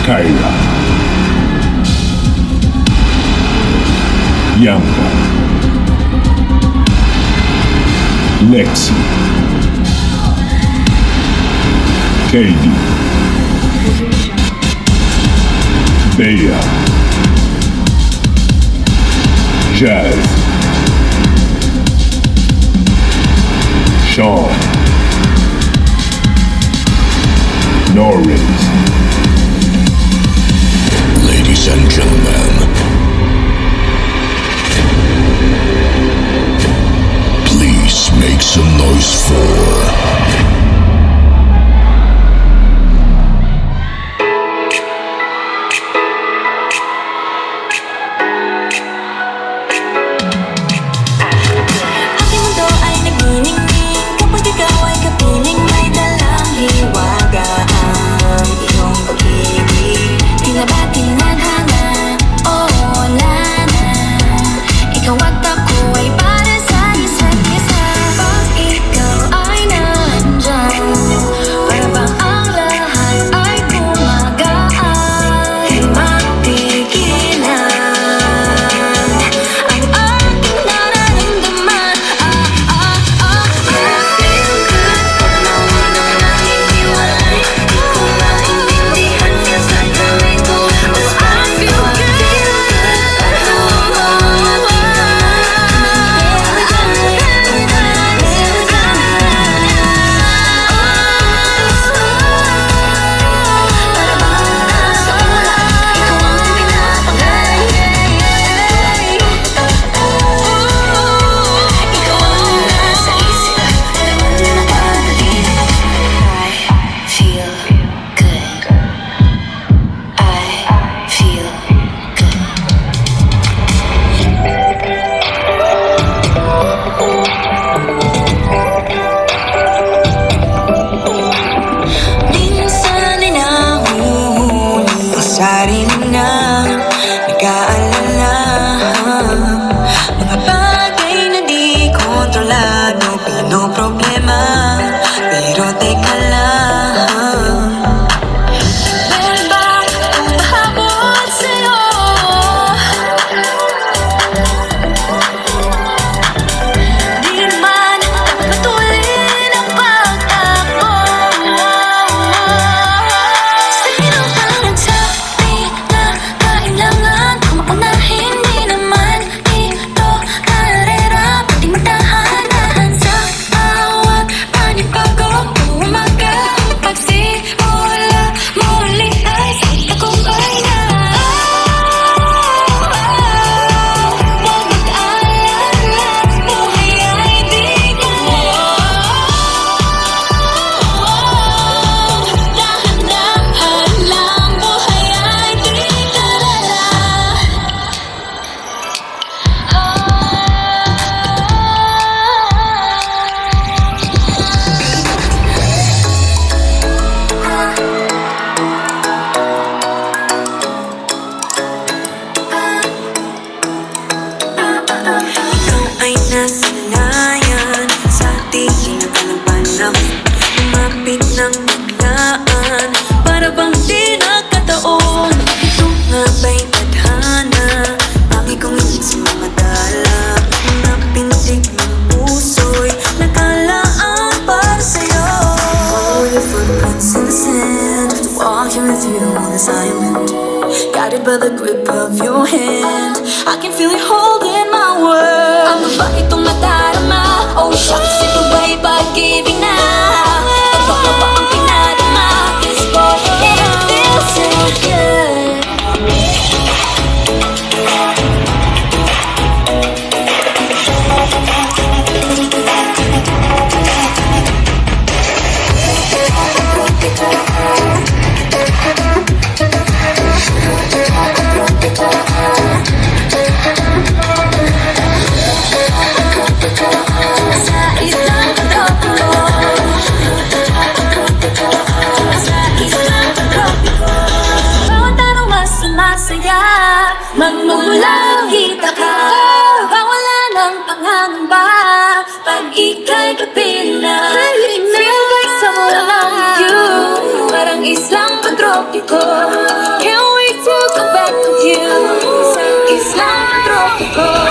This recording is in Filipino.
Kyra, Bianca, Lexi, Katie, Bea, Jazz, Sean, Norris. Ladies and gentlemen, please make some noise for guided by the grip of your hand. I can feel it holding my world. Ano ba itong nadarama? Oh shucks, ito ba'y pag-ibig na? Ito ka ba ang pinadama? This boy, it feels so good. Magmumulang kita ka, wala ng pangangamba. Pag ika'y kapiling na, feel like someone around you. Parang islang pagtropiko. oh, oh.